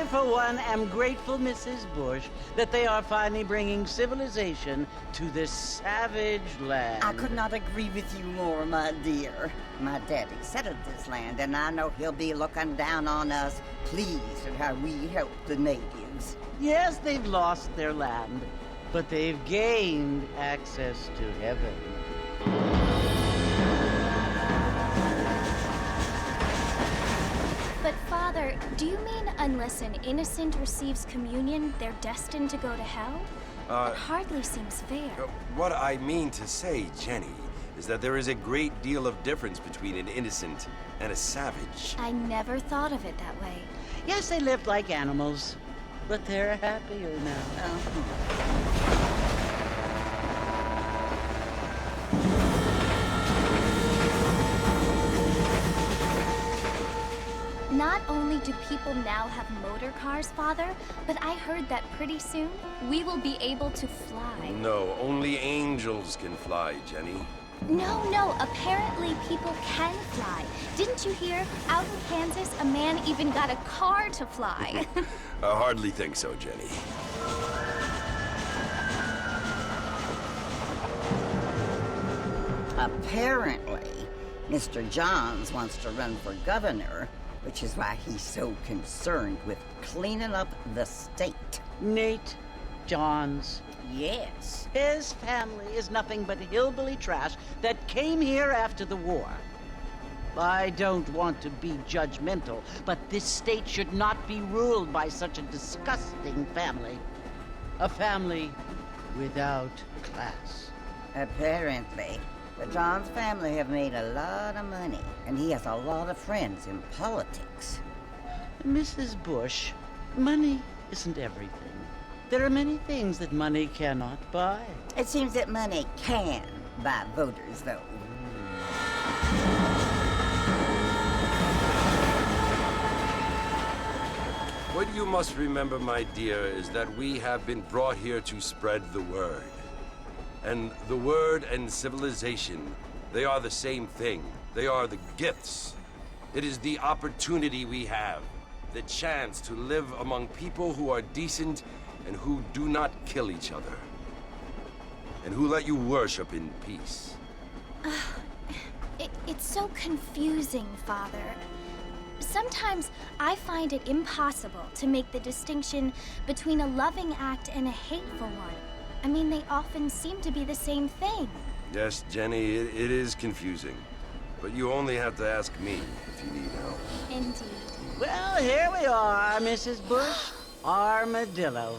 I, for one, am grateful, Mrs. Bush, that they are finally bringing civilization to this savage land. I could not agree with you more, my dear. My daddy settled this land, and I know he'll be looking down on us, pleased at how we help the natives. Yes, they've lost their land, but they've gained access to heaven. But Father, do you mean unless an innocent receives communion, they're destined to go to hell? That hardly seems fair. What I mean to say, Jenny, is that there is a great deal of difference between an innocent and a savage. I never thought of it that way. Yes, they lived like animals, but they're happier now. Not only do people now have motor cars, Father, but I heard that pretty soon we will be able to fly. No, only angels can fly, Jenny. No, apparently people can fly. Didn't you hear? Out in Kansas, a man even got a car to fly. I hardly think so, Jenny. Apparently, Mr. Johns wants to run for governor, which is why he's so concerned with cleaning up the state. Nate Johns. Yes. His family is nothing but hillbilly trash that came here after the war. I don't want to be judgmental, but this state should not be ruled by such a disgusting family. A family without class. Apparently, the Johns family have made a lot of money, and he has a lot of friends in politics. Mrs. Bush, money isn't everything. There are many things that money cannot buy. It seems that money can buy voters, though. What you must remember, my dear, is that we have been brought here to spread the word. And the word and civilization, they are the same thing. They are the gifts. It is the opportunity we have, the chance to live among people who are decent and who do not kill each other, and who let you worship in peace. It's so confusing, Father. Sometimes I find it impossible to make the distinction between a loving act and a hateful one. I mean, they often seem to be the same thing. Yes, Jenny, it is confusing. But you only have to ask me if you need help. Indeed. Well, here we are, Mrs. Bush. Armadillo.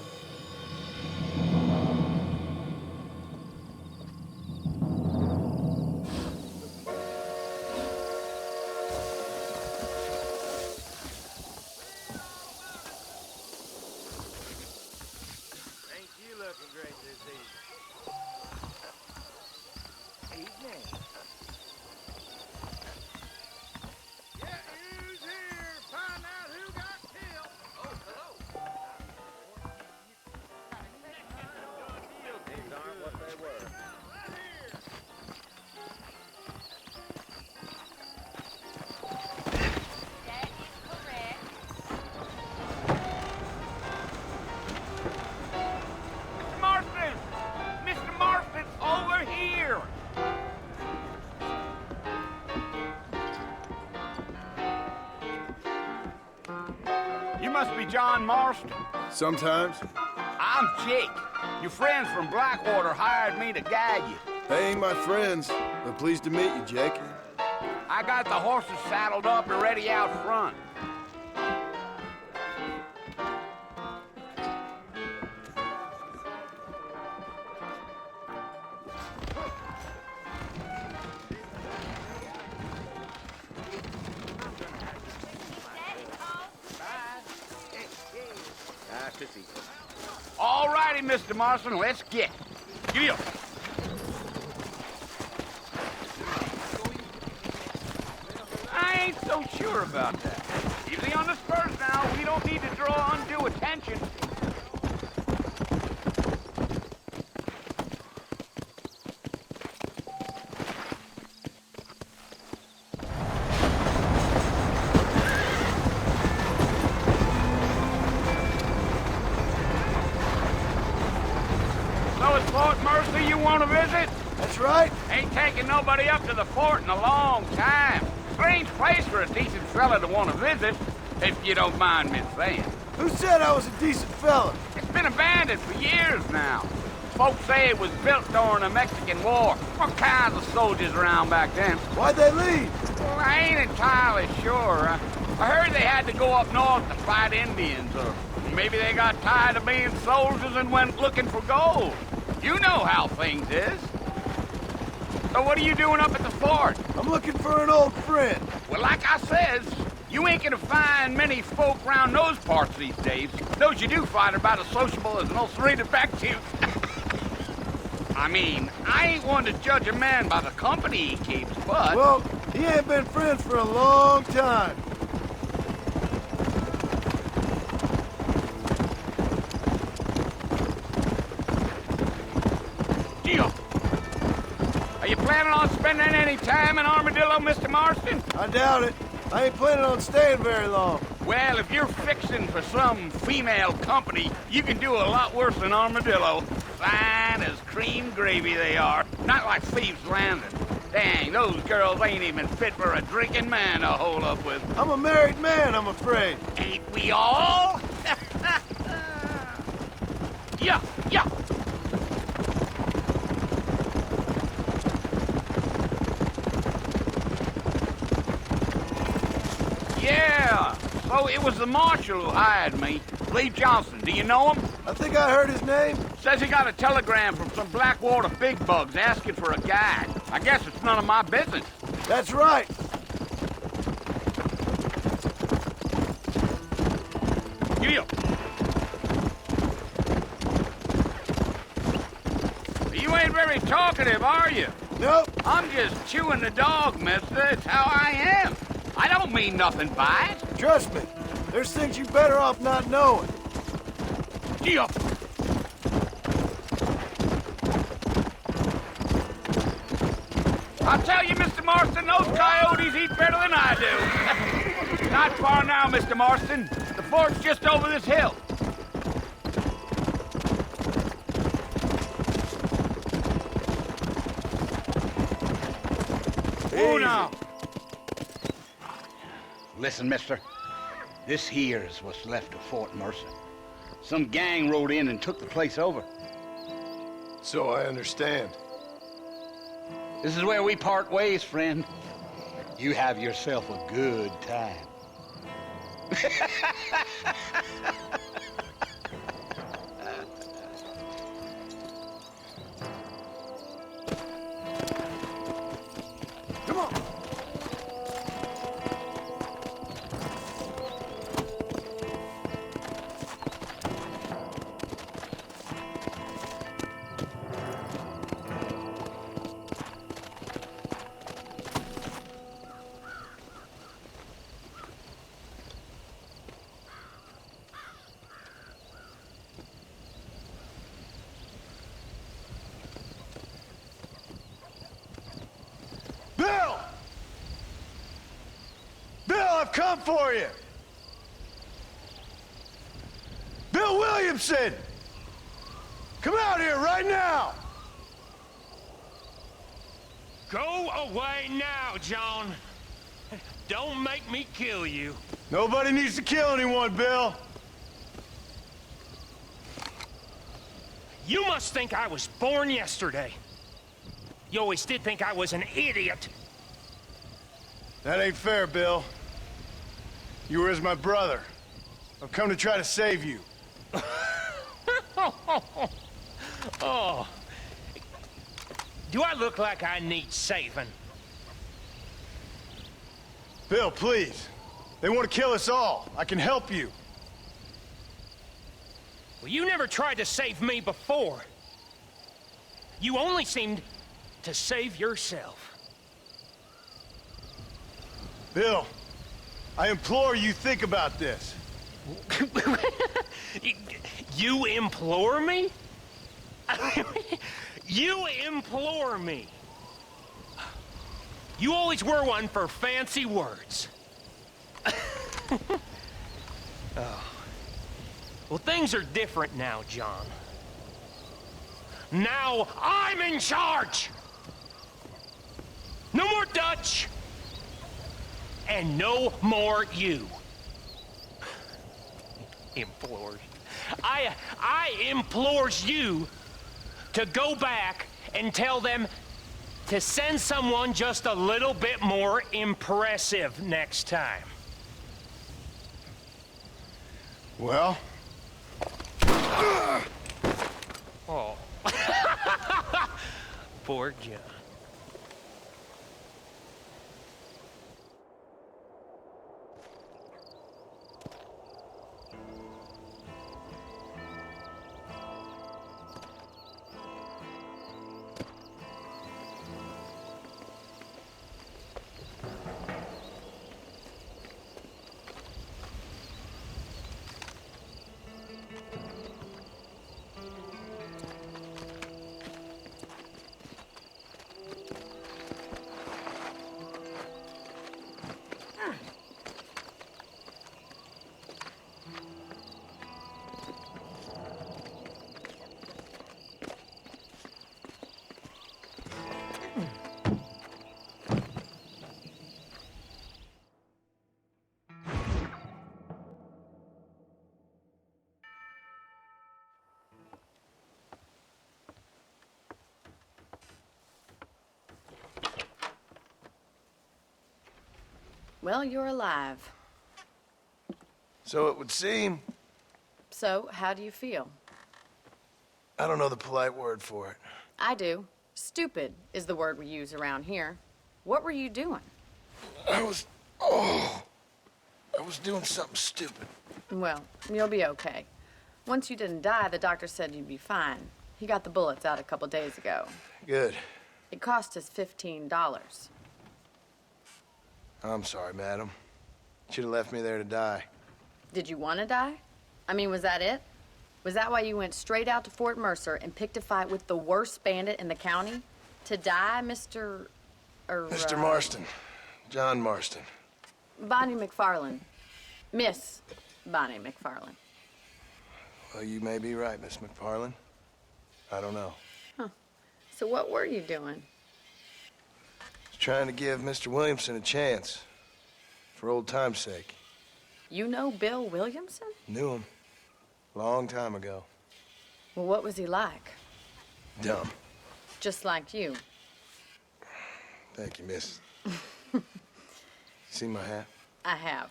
Must be John Marston. Sometimes. I'm Jake. Your friends from Blackwater hired me to guide you. They ain't my friends, but pleased to meet you, Jake. I got the horses saddled up and ready out front. All righty, Mr. Marston, let's get. Giddy up. I ain't so sure about that. Easy on the spurs now. We don't need to draw undue attention. right? Ain't taking nobody up to the fort in a long time. Strange place for a decent fella to want to visit, if you don't mind me saying. Who said I was a decent fella? It's been abandoned for years now. Folks say it was built during the Mexican War. All kinds of soldiers around back then. Why'd they leave? Well, I ain't entirely sure. I heard they had to go up north to fight Indians, or maybe they got tired of being soldiers and went looking for gold. You know how things is. So what are you doing up at the fort? I'm looking for an old friend. Well, like I says, you ain't gonna find many folk around those parts these days. Those you do find are about as sociable as an ulcerated effective. I mean, I ain't one to judge a man by the company he keeps, but... Well, he ain't been friends for a long time. Deal. Are you planning on spending any time in Armadillo, Mr. Marston? I doubt it. I ain't planning on staying very long. Well, if you're fixing for some female company, you can do a lot worse than Armadillo. Fine as cream gravy they are. Not like Thieves' Landing. Dang, those girls ain't even fit for a drinking man to hole up with. I'm a married man, I'm afraid. Ain't we all? Yeah, yeah. Yeah, so it was the Marshal who hired me. Lee Johnson, do you know him? I think I heard his name. Says he got a telegram from some Blackwater big bugs asking for a guide. I guess it's none of my business. That's right. Deal. You ain't very talkative, are you? Nope. I'm just chewing the dog, mister. It's how I am. I don't mean nothing by it. Trust me. There's things you better off not knowing. Deal. I'll tell you, Mr. Marston, those coyotes eat better than I do. Not far now, Mr. Marston. The fort's just over this hill. Oh, now. Listen, mister. This here's what's left of Fort Mercer. Some gang rode in and took the place over. So I understand. This is where we part ways, friend. You have yourself a good time. Come on. Bill! Bill, I've come for you! Bill Williamson! Come out here right now! Go away now, John. Don't make me kill you. Nobody needs to kill anyone, Bill. You must think I was born yesterday. You always did think I was an idiot. That ain't fair, Bill. You were as my brother. I've come to try to save you. Oh. Do I look like I need saving? Bill, please. They want to kill us all. I can help you. Well, you never tried to save me before. You only seemed to save yourself. Bill, I implore you think about this. You implore me? You implore me. You always were one for fancy words. Oh. Well, things are different now, John. Now I'm in charge! Dutch! And no more you. Implores. I implores you to go back and tell them to send someone just a little bit more impressive next time. Well? Oh. Poor John. Well, you're alive. So it would seem. So, how do you feel? I don't know the polite word for it. I do. Stupid is the word we use around here. What were you doing? I was doing something stupid. Well, you'll be okay. Once you didn't die, the doctor said you'd be fine. He got the bullets out a couple days ago. Good. It cost us $15. I'm sorry, madam. Should have left me there to die. Did you want to die? I mean, was that it? Was that why you went straight out to Fort Mercer and picked a fight with the worst bandit in the county? To die, Mr. Mr. Marston. John Marston. Bonnie McFarlane. Miss Bonnie McFarlane. Well, you may be right, Miss McFarlane. I don't know. Huh. So what were you doing? Just trying to give Mr. Williamson a chance. For old time's sake. You know Bill Williamson? Knew him. Long time ago. Well, what was he like? Dumb. Just like you. Thank you, miss. See my hat? I have.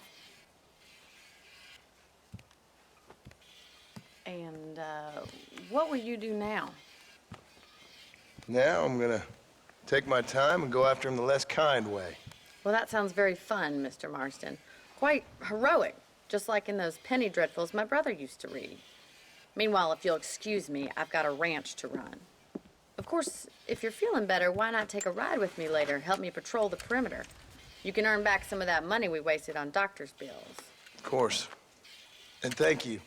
And, what will you do now? Now I'm gonna take my time and go after him the less kind way. Well, that sounds very fun, Mr. Marston. Quite heroic, just like in those penny dreadfuls my brother used to read. Meanwhile, if you'll excuse me, I've got a ranch to run. Of course, if you're feeling better, why not take a ride with me later? Help me patrol the perimeter. You can earn back some of that money we wasted on doctor's bills. Of course. And thank you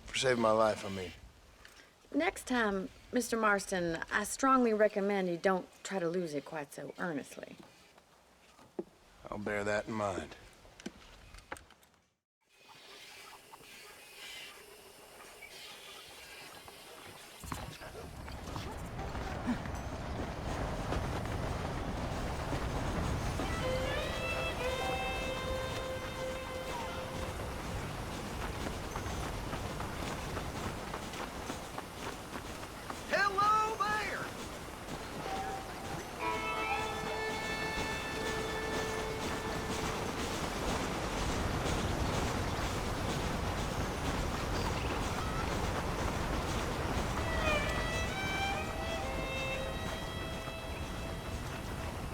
for saving my life, I mean. Next time, Mr. Marston, I strongly recommend you don't try to lose it quite so earnestly. I'll bear that in mind. Hello there!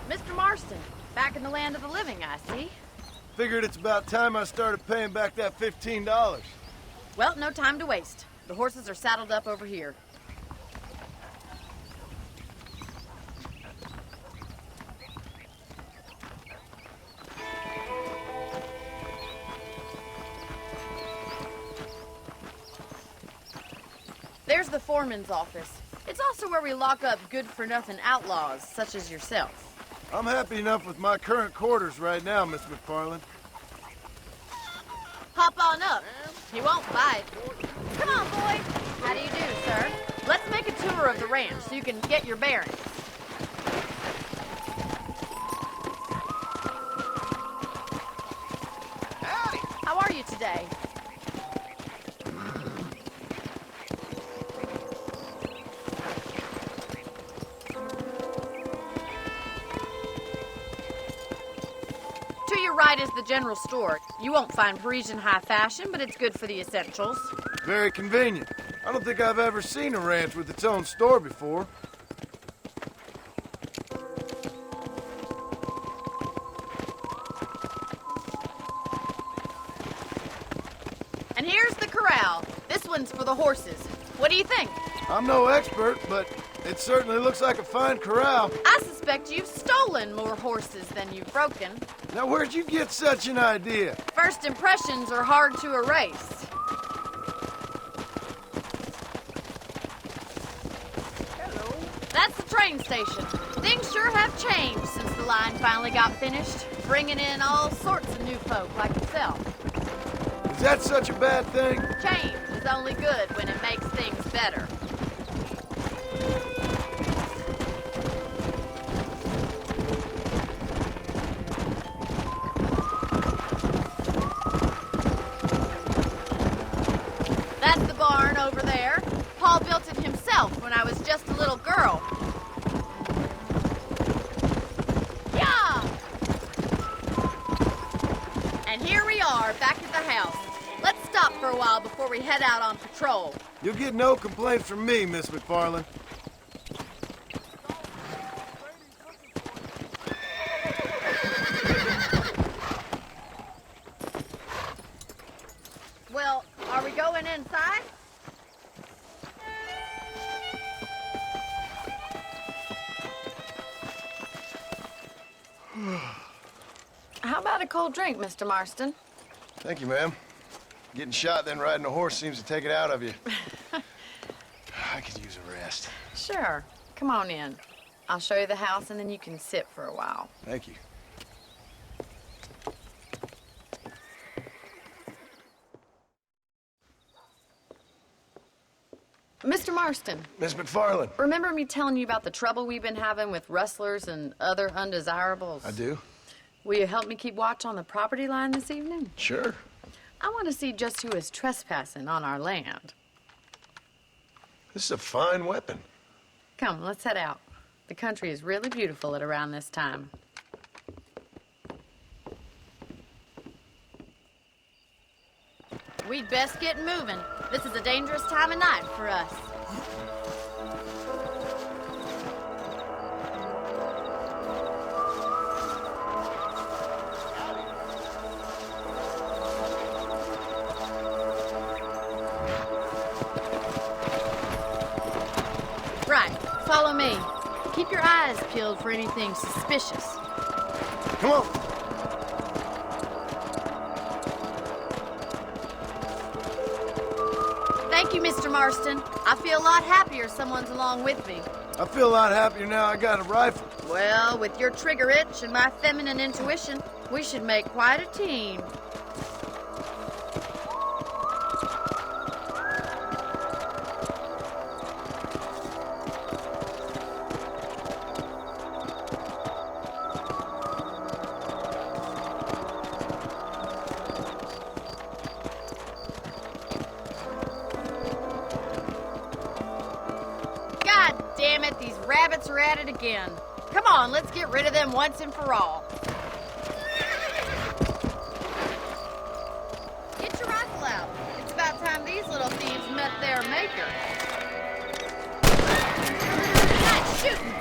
Mr. Marston, back in the land of the living, I see. Figured it's about time I started paying back that $15. Well, no time to waste. The horses are saddled up over here. There's the foreman's office. It's also where we lock up good-for-nothing outlaws, such as yourself. I'm happy enough with my current quarters right now, Miss McFarlane. Hop on up. He won't bite. Come on, boy. How do you do, sir? Let's make a tour of the ranch so you can get your bearings. To your right is the general store. You won't find Parisian high fashion, but it's good for the essentials. Very convenient. I don't think I've ever seen a ranch with its own store before. And here's the corral. This one's for the horses. What do you think? I'm no expert, but it certainly looks like a fine corral. I suspect you've stolen more horses than you've broken. Now, where'd you get such an idea? First impressions are hard to erase. Hello. That's the train station. Things sure have changed since the line finally got finished, bringing in all sorts of new folk like yourself. Is that such a bad thing? Change is only good when it makes things better. That's the barn over there. Paul built it himself when I was just a little girl. Yeah! And here we are, back at the house. Let's stop for a while before we head out on patrol. You'll get no complaints from me, Miss McFarlane. Well, are we going inside? How about a cold drink, Mr. Marston? Thank you, ma'am. Getting shot, then riding a horse seems to take it out of you. I could use a rest. Sure. Come on in. I'll show you the house, and then you can sit for a while. Thank you. Mr. Marston, Miss McFarlane. remember me telling you about the trouble we've been having with rustlers and other undesirables? I do. Will you help me keep watch on the property line this evening? Sure. I want to see just who is trespassing on our land. This is a fine weapon. Come, let's head out. The country is really beautiful at around this time. We'd best get moving. This is a dangerous time of night for us. Right, follow me. Keep your eyes peeled for anything suspicious. Come on. Thank you, Mr. Marston. I feel a lot happier someone's along with me. I feel a lot happier now I got a rifle. Well, with your trigger itch and my feminine intuition, we should make quite a team. God damn it, these rabbits are at it again. Come on, let's get rid of them once and for all. Get your rifle out. It's about time these little thieves met their maker. Nice shooting.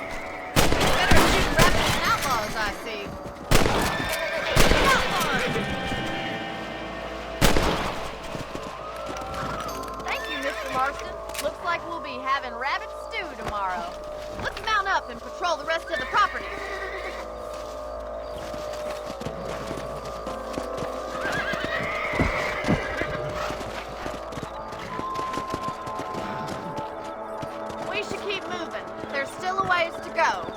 Better shoot rabbits than outlaws, I see. Got one. Thank you, Mr. Marston. Looks like we'll be having rabbit stew tomorrow. Let's mount up and patrol the rest of the property. We should keep moving. There's still a ways to go.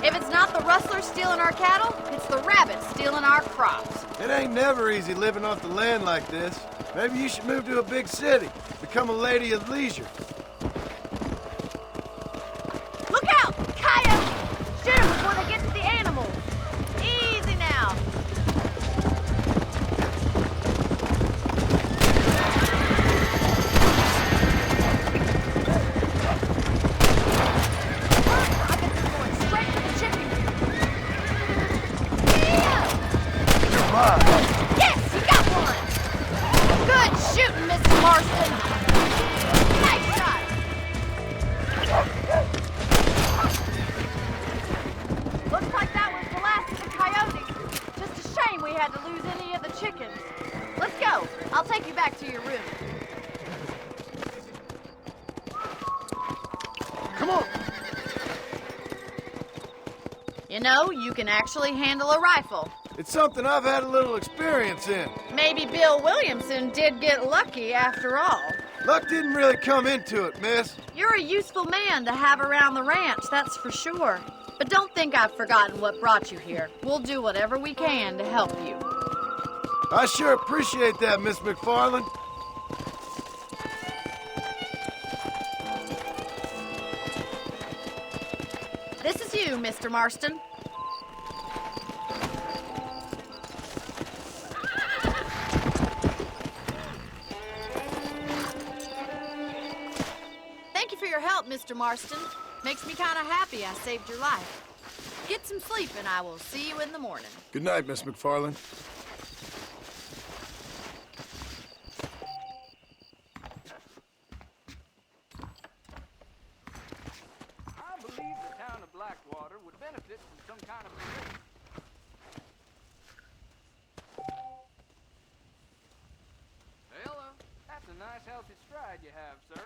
If it's not the rustlers stealing our cattle, it's the rabbits stealing our crops. It ain't never easy living off the land like this. Maybe you should move to a big city. Become a lady of leisure. Look out! Coyotes! Shoot them before they get to the animals. Easy now. You know, you can actually handle a rifle. It's something I've had a little experience in. Maybe Bill Williamson did get lucky after all. Luck didn't really come into it, miss. You're a useful man to have around the ranch, that's for sure. But don't think I've forgotten what brought you here. We'll do whatever we can to help you. I sure appreciate that, Miss McFarlane. This is you, Mr. Marston. Thank you for your help, Mr. Marston. Makes me kind of happy I saved your life. Get some sleep and I will see you in the morning. Good night, Miss McFarlane. I believe the town of Blackwater would benefit from some kind of ferry. Hello. That's a nice healthy stride you have, sir.